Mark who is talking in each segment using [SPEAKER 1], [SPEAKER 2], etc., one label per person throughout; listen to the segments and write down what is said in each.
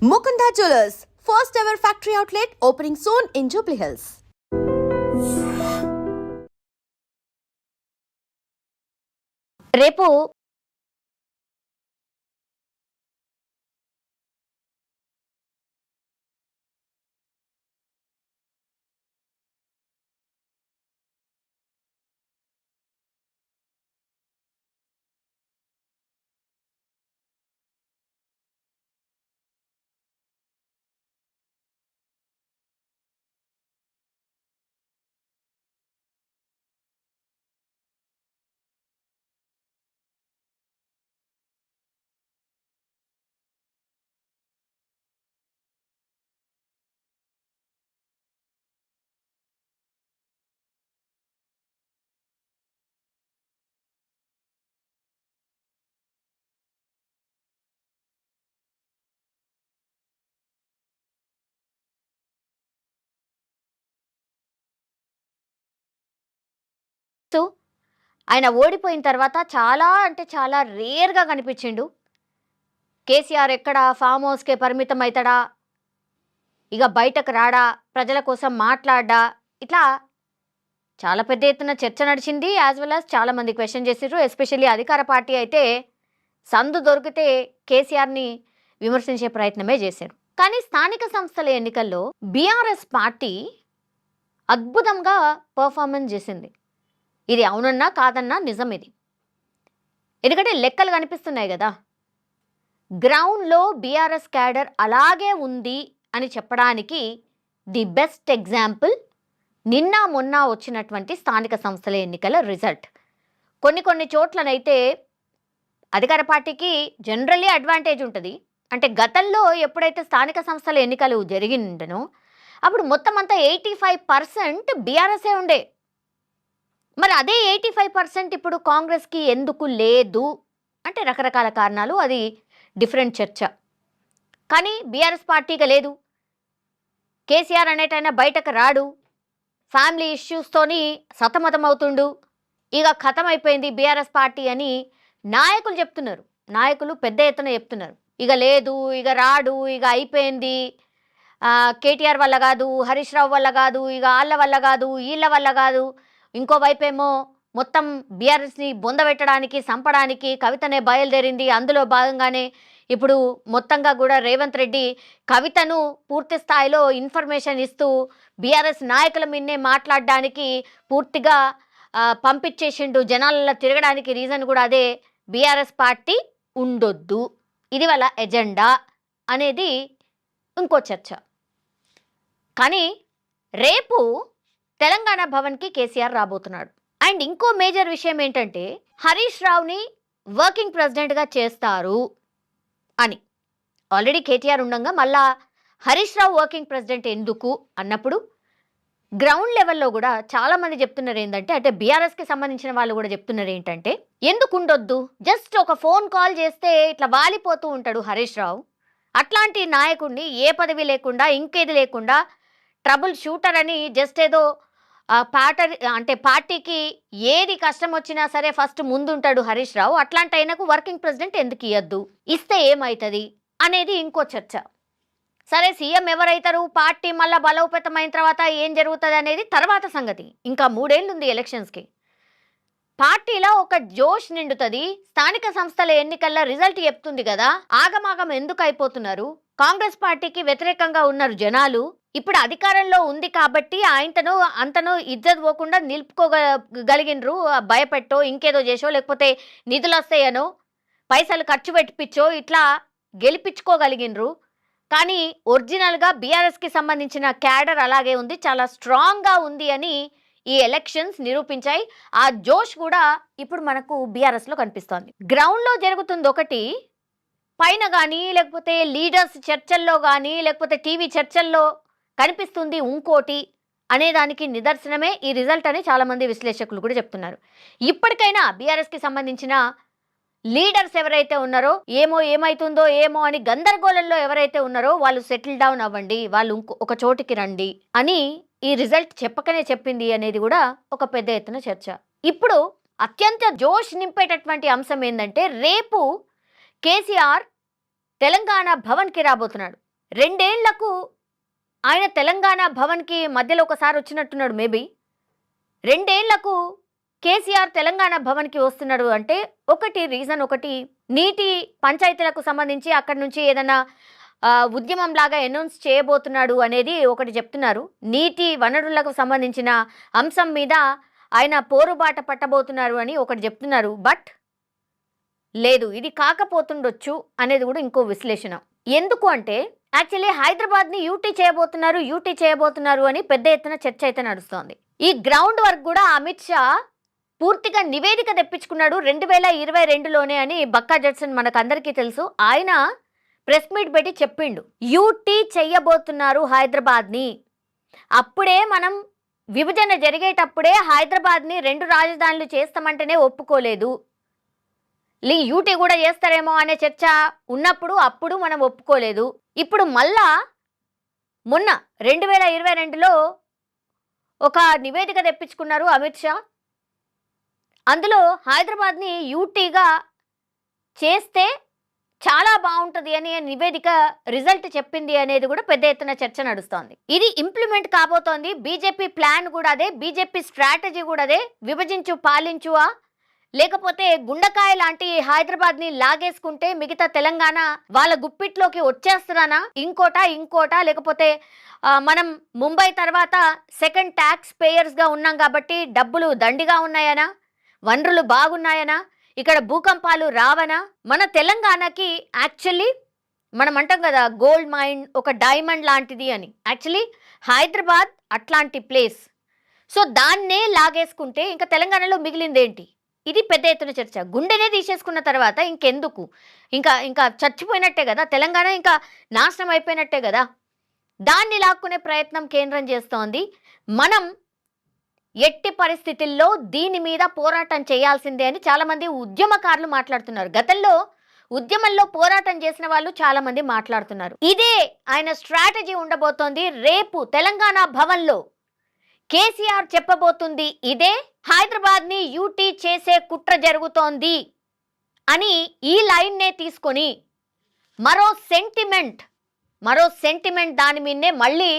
[SPEAKER 1] Mukunda Jewelers, first ever factory outlet opening soon in Jubilee Hills.
[SPEAKER 2] రేపు ఆయన ఓడిపోయిన తర్వాత చాలా అంటే చాలా రేర్గా కనిపించిండు. కేసీఆర్ ఎక్కడ ఫామ్ హౌస్కే పరిమితం అవుతాడా, ఇక బయటకు రాడా, ప్రజల కోసం మాట్లాడా, ఇట్లా చాలా పెద్ద ఎత్తున చర్చ నడిచింది. యాజ్ వెల్ యాజ్ చాలా మంది క్వశ్చన్ చేసిర్రు. ఎస్పెషల్లీ అధికార పార్టీ అయితే సందు దొరికితే కేసీఆర్ని విమర్శించే ప్రయత్నమే చేశారు. కానీ స్థానిక సంస్థల ఎన్నికల్లో బీఆర్ఎస్ పార్టీ అద్భుతంగా పర్ఫార్మెన్స్ చేసింది. ఇది అవునన్నా కాదన్నా నిజం ఇది. ఎందుకంటే లెక్కలు కనిపిస్తున్నాయి కదా. గ్రౌండ్లో బీఆర్ఎస్ క్యాడర్ అలాగే ఉంది అని చెప్పడానికి ది బెస్ట్ ఎగ్జాంపుల్ నిన్న మొన్న వచ్చినటువంటి స్థానిక సంస్థల ఎన్నికల రిజల్ట్. కొన్ని చోట్లనైతే అధికార పార్టీకి జనరల్లీ అడ్వాంటేజ్ ఉంటుంది. అంటే గతంలో ఎప్పుడైతే స్థానిక సంస్థల ఎన్నికలు జరిగిండనో అప్పుడు మొత్తం అంతా 85% బీఆర్ఎస్ఏ ఉండే. మరి అదే 85% ఇప్పుడు కాంగ్రెస్కి ఎందుకు లేదు అంటే రకరకాల కారణాలు, అది డిఫరెంట్ చర్చ. కానీ బీఆర్ఎస్ పార్టీగా లేదు. కేసీఆర్ అనేటైనా బయటకు రాడు, ఫ్యామిలీ ఇష్యూస్తోని సతమతం అవుతుండు, ఇక ఖతం అయిపోయింది బీఆర్ఎస్ పార్టీ అని నాయకులు చెప్తున్నారు. నాయకులు పెద్ద ఎత్తున చెప్తున్నారు, ఇక లేదు, ఇక రాడు, ఇక అయిపోయింది, కేటీఆర్ వల్ల కాదు, హరీష్ రావు వల్ల కాదు, ఇక వాళ్ళ వల్ల కాదు, వీళ్ళ వల్ల కాదు. ఇంకోవైపేమో మొత్తం బీఆర్ఎస్ని బొందబెట్టడానికి, చంపడానికి కవితనే బయలుదేరింది. అందులో భాగంగానే ఇప్పుడు మొత్తంగా కూడా రేవంత్ రెడ్డి కవితను పూర్తి స్థాయిలో ఇన్ఫర్మేషన్ ఇస్తూ బీఆర్ఎస్ నాయకుల మీదనే మాట్లాడడానికి పూర్తిగా పంపించేసిండు. జనాలలో తిరగడానికి రీజన్ కూడా అదే, బీఆర్ఎస్ పార్టీ ఉండొద్దు, ఇది వాళ్ళ ఎజెండా అనేది ఇంకో చర్చ. కానీ రేపు తెలంగాణ భవన్కి కేసీఆర్ రాబోతున్నాడు. అండ్ ఇంకో మేజర్ విషయం ఏంటంటే హరీష్ రావుని వర్కింగ్ ప్రెసిడెంట్గా చేస్తారు అని. ఆల్రెడీ కేటీఆర్ ఉండగా మళ్ళా హరీష్ రావు వర్కింగ్ ప్రెసిడెంట్ ఎందుకు అన్నప్పుడు గ్రౌండ్ లెవెల్లో కూడా చాలామంది చెప్తున్నారు ఏంటంటే, అంటే బీఆర్ఎస్కి సంబంధించిన వాళ్ళు కూడా చెప్తున్నారు ఏంటంటే, ఎందుకు ఉండొద్దు, జస్ట్ ఒక ఫోన్ కాల్ చేస్తే ఇట్లా వాలిపోతూ ఉంటాడు హరీష్ రావు, అట్లాంటి నాయకుడిని ఏ పదవి లేకుండా ఇంకేది లేకుండా ట్రబుల్ షూటర్ అని జస్ట్ ఏదో పార్టీకి ఏది కష్టం వచ్చినా సరే ఫస్ట్ ముందుంటాడు హరీష్ రావు. అట్లాంటి ఆయనకు వర్కింగ్ ప్రెసిడెంట్ ఎందుకు ఇవ్వద్దు, ఇస్తే ఏమవుతుంది అనేది ఇంకో చర్చ. సరే, సీఎం ఎవరైతారు, పార్టీ మళ్ళీ బలోపేతమైన తర్వాత ఏం జరుగుతుంది అనేది తర్వాత సంగతి. ఇంకా 3 ఏళ్ళు ఉంది ఎలక్షన్స్కి. పార్టీలో ఒక జోష్ నిండుతుంది. స్థానిక సంస్థల ఎన్నికల్లో రిజల్ట్ చెప్తుంది కదా, ఆగమాగం ఎందుకు అయిపోతున్నారు? కాంగ్రెస్ పార్టీకి వ్యతిరేకంగా ఉన్నారు జనాలు. ఇప్పుడు అధికారంలో ఉంది కాబట్టి ఆయనతను అంతను ఇజ్జత్ పోకుండా నిలుపుకోగలిగినరు. భయపెట్టో, ఇంకేదో చేసో, లేకపోతే నిధులు వస్తాయనో, పైసలు ఖర్చు పెట్టిపించో ఇట్లా గెలిపించుకోగలిగినరు. కానీ ఒరిజినల్గా బీఆర్ఎస్కి సంబంధించిన క్యాడర్ అలాగే ఉంది, చాలా స్ట్రాంగ్గా ఉంది అని ఈ ఎలక్షన్స్ నిరూపించాయి. ఆ జోష్ కూడా ఇప్పుడు మనకు బీఆర్ఎస్లో కనిపిస్తోంది. గ్రౌండ్లో జరుగుతుంది ఒకటి, పైన కానీ లేకపోతే లీడర్స్ చర్చల్లో కానీ లేకపోతే టీవీ చర్చల్లో కనిపిస్తుంది ఇంకోటి అనేదానికి నిదర్శనమే ఈ రిజల్ట్ అని చాలామంది విశ్లేషకులు కూడా చెప్తున్నారు. ఇప్పటికైనా బీఆర్ఎస్కి సంబంధించిన లీడర్స్ ఎవరైతే ఉన్నారో, ఏమవుతుందో ఏమో అని గందరగోళంలో ఎవరైతే ఉన్నారో వాళ్ళు సెటిల్ డౌన్ అవ్వండి, వాళ్ళు ఒక చోటికి రండి అని ఈ రిజల్ట్ చెప్పకనే చెప్పింది అనేది కూడా ఒక పెద్ద ఎత్తున చర్చ. ఇప్పుడు అత్యంత జోష్ నింపేటటువంటి అంశం ఏంటంటే, రేపు కేసీఆర్ తెలంగాణ భవన్కి రాబోతున్నాడు. 2 ఏళ్లకు ఆయన తెలంగాణ భవన్కి మధ్యలో ఒకసారి వచ్చినట్టున్నాడు మేబీ. 2 ఏళ్లకు కేసీఆర్ తెలంగాణ భవన్కి వస్తున్నాడు అంటే ఒకటి నీటి పంచాయతీలకు సంబంధించి అక్కడి నుంచి ఏదైనా ఉద్యమం లాగా అనౌన్స్ చేయబోతున్నాడు అనేది ఒకటి చెప్తున్నారు. నీటి వనరులకు సంబంధించిన అంశం మీద ఆయన పోరుబాట పట్టబోతున్నారు అని ఒకటి చెప్తున్నారు. బట్ లేదు, ఇది కాకపోతుండొచ్చు అనేది కూడా ఇంకో విశ్లేషణ. ఎందుకు అంటే యాక్చువల్లీ హైదరాబాద్ని యూటీ చేయబోతున్నారు అని పెద్ద ఎత్తున చర్చ అయితే నడుస్తోంది. ఈ గ్రౌండ్ వర్క్ కూడా అమిత్ షా పూర్తిగా నివేదిక తెప్పించుకున్నాడు 2022లోనే అని బక్కా జడ్సన్ మనకందరికీ తెలుసు. ఆయన ప్రెస్ మీట్ పెట్టి చెప్పిండు, యూటీ చెయ్యబోతున్నారు హైదరాబాద్ని. అప్పుడే మనం విభజన జరిగేటప్పుడే హైదరాబాద్ని 2 రాజధానులు చేస్తామంటేనే ఒప్పుకోలేదు. యూటీ కూడా చేస్తారేమో అనే చర్చ ఉన్నప్పుడు అప్పుడు మనం ఒప్పుకోలేదు. ఇప్పుడు మళ్ళా మొన్న 2022లో ఒక నివేదిక తెప్పించుకున్నారు అమిత్ షా. అందులో హైదరాబాద్ని యూటీగా చేస్తే చాలా బాగుంటుంది అని నివేదిక రిజల్ట్ చెప్పింది అనేది కూడా పెద్ద ఎత్తున చర్చ నడుస్తోంది. ఇది ఇంప్లిమెంట్ కాబోతోంది. బీజేపీ ప్లాన్ కూడా అదే, బీజేపీ స్ట్రాటజీ కూడా అదే. విభజించు పాలించువా, లేకపోతే గుండకాయ లాంటి హైదరాబాద్ని లాగేసుకుంటే మిగతా తెలంగాణ వాళ్ళ గుప్పిట్లోకి వచ్చేస్తున్నానా, ఇంకోటా లేకపోతే మనం ముంబై తర్వాత సెకండ్ ట్యాక్స్ పేయర్స్గా ఉన్నాం కాబట్టి డబ్బులు దండిగా ఉన్నాయనా, వనరులు బాగున్నాయనా, ఇక్కడ భూకంపాలు రావనా. మన తెలంగాణకి యాక్చువల్లీ మనం అంటాం కదా గోల్డ్ మైన్, ఒక డైమండ్ లాంటిది అని. యాక్చువల్లీ హైదరాబాద్ అట్లాంటి ప్లేస్. సో దాన్నే లాగేసుకుంటే ఇంకా తెలంగాణలో మిగిలిందేంటి? ఇది పెద్ద ఎత్తున చర్చ. గుండెనే తీసేసుకున్న తర్వాత ఇంకెందుకు, ఇంకా చచ్చిపోయినట్టే కదా తెలంగాణ, ఇంకా నాశనం అయిపోయినట్టే కదా. దాన్ని లాక్కునే ప్రయత్నం కేంద్రం చేస్తోంది. మనం ఎట్టి పరిస్థితుల్లో దీని మీద పోరాటం చేయాల్సిందే అని చాలామంది ఉద్యమకారులు మాట్లాడుతున్నారు. గతంలో ఉద్యమంలో పోరాటం చేసిన వాళ్ళు చాలామంది మాట్లాడుతున్నారు. ఇదే ఆయన స్ట్రాటజీ ఉండబోతోంది. రేపు తెలంగాణ భవన్లో కేసీఆర్ చెప్పబోతుంది ఇదే. హైదరాబాద్ని యూటీ చేసే కుట్ర జరుగుతోంది అని ఈ లైన్నే తీసుకొని మరో సెంటిమెంట్ దాని మీదనే మళ్ళీ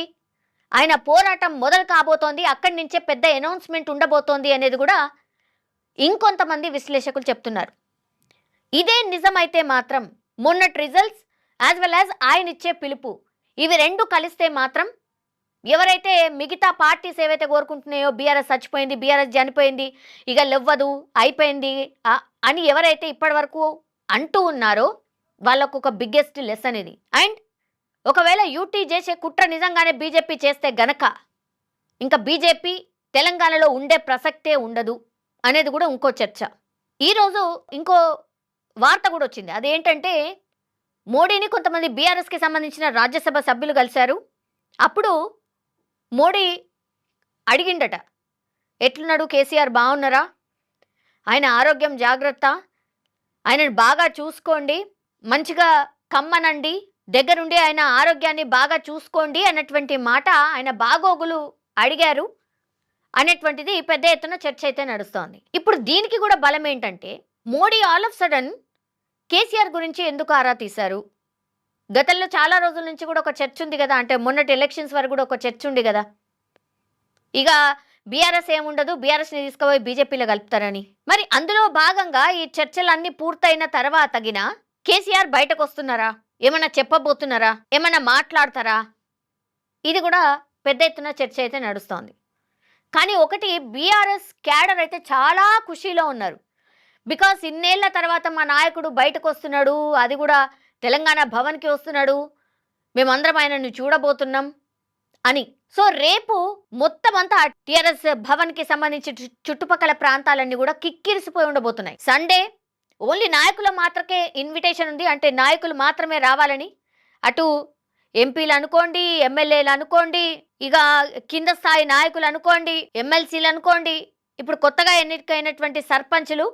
[SPEAKER 2] ఆయన పోరాటం మొదలు కాబోతోంది. అక్కడి నుంచే పెద్ద అనౌన్స్మెంట్ ఉండబోతోంది అనేది కూడా ఇంకొంతమంది విశ్లేషకులు చెప్తున్నారు. ఇదే నిజమైతే మాత్రం మొన్నటి రిజల్ట్స్ యాజ్ వెల్ యాజ్ ఆయన ఇచ్చే పిలుపు, ఇవి 2 కలిస్తే మాత్రం ఎవరైతే మిగతా పార్టీస్ ఏవైతే కోరుకుంటున్నాయో బీఆర్ఎస్ చచ్చిపోయింది, బీఆర్ఎస్ చనిపోయింది, ఇక లెవ్వదు, అయిపోయింది అని ఎవరైతే ఇప్పటి వరకు అంటూ ఉన్నారో వాళ్ళకు ఒక బిగ్గెస్ట్ లెసన్ ఇది. అండ్ ఒకవేళ యూటీ చేసే కుట్ర నిజంగానే బీజేపీ చేస్తే గనక ఇంకా బీజేపీ తెలంగాణలో ఉండే ప్రసక్తే ఉండదు అనేది కూడా ఇంకో చర్చ. ఈరోజు ఇంకో వార్త కూడా వచ్చింది. అదేంటంటే మోడీని కొంతమంది బీఆర్ఎస్కి సంబంధించిన రాజ్యసభ సభ్యులు కలిశారు. అప్పుడు మోడీ అడిగిండట, ఎట్లున్నాడు కేసీఆర్, బాగున్నారా, ఆయన ఆరోగ్యం జాగ్రత్త, ఆయనను బాగా చూసుకోండి, మంచిగా కమ్మనండి, దగ్గరుండి ఆయన ఆరోగ్యాన్ని బాగా చూసుకోండి అన్నటువంటి మాట, ఆయన బాగోగులు అడిగారు అనేటువంటిది పెద్ద ఎత్తున చర్చ అయితే నడుస్తోంది. ఇప్పుడు దీనికి కూడా బలం ఏంటంటే Modi all of sudden KCR గురించి ఎందుకు ఆరా తీశారు? గతంలో చాలా రోజుల నుంచి కూడా ఒక చర్చ ఉంది కదా, అంటే మొన్నటి ఎలక్షన్స్ వరకు కూడా ఒక చర్చ ఉంది కదా, ఇక బీఆర్ఎస్ ఏముండదు, బీఆర్ఎస్ని తీసుకుపోయి బీజేపీలో కలుపుతారని. మరి అందులో భాగంగా ఈ చర్చలన్నీ పూర్తయిన తర్వాత గిన కేసీఆర్ బయటకు వస్తున్నారా, ఏమన్నా చెప్పబోతున్నారా, ఏమన్నా మాట్లాడతారా? ఇది కూడా పెద్ద ఎత్తున చర్చ అయితే నడుస్తోంది. కానీ ఒకటి, బీఆర్ఎస్ క్యాడర్ అయితే చాలా ఖుషీలో ఉన్నారు. బికాస్ ఇన్నేళ్ల తర్వాత మా నాయకుడు బయటకు వస్తున్నాడు, అది కూడా తెలంగాణ భవన్కి వస్తున్నాడు, మేమందరం ఆయనను చూడబోతున్నాం అని. సో రేపు మొత్తం అంతా టీఆర్ఎస్ భవన్కి సంబంధించి చుట్టుపక్కల ప్రాంతాలన్నీ కూడా కిక్కిరిసిపోయి ఉండబోతున్నాయి. సండే ఓన్లీ నాయకుల మాత్రమే ఇన్విటేషన్ ఉంది, అంటే నాయకులు మాత్రమే రావాలని. అటు ఎంపీలు అనుకోండి, ఎమ్మెల్యేలు అనుకోండి, ఇక కింద స్థాయి నాయకులు అనుకోండి, ఎమ్మెల్సీలు అనుకోండి, ఇప్పుడు కొత్తగా ఎన్నికైనటువంటి సర్పంచులు,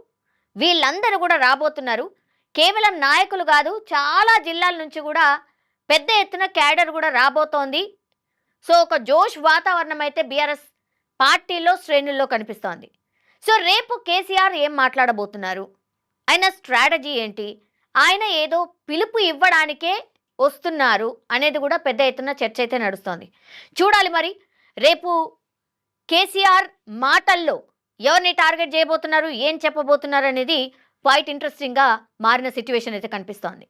[SPEAKER 2] వీళ్ళందరూ కూడా రాబోతున్నారు. కేవలం నాయకులు కాదు, చాలా జిల్లాల నుంచి కూడా పెద్ద ఎత్తున క్యాడర్ కూడా రాబోతోంది. సో ఒక జోష్ వాతావరణం అయితే బీఆర్ఎస్ పార్టీలో శ్రేణుల్లో కనిపిస్తోంది. సో రేపు కేసీఆర్ ఏం మాట్లాడబోతున్నారు, ఆయన స్ట్రాటజీ ఏంటి, ఆయన ఏదో పిలుపు ఇవ్వడానికే వస్తున్నారు అనేది కూడా పెద్ద ఎత్తున చర్చ అయితే నడుస్తోంది. చూడాలి మరి రేపు కేసీఆర్ మాటల్లో ఎవరిని టార్గెట్ చేయబోతున్నారు, ఏం చెప్పబోతున్నారు అనేది క్వైట్ ఇంట్రెస్టింగ్గా మారిన సిచ్యువేషన్ అయితే కనిపిస్తోంది.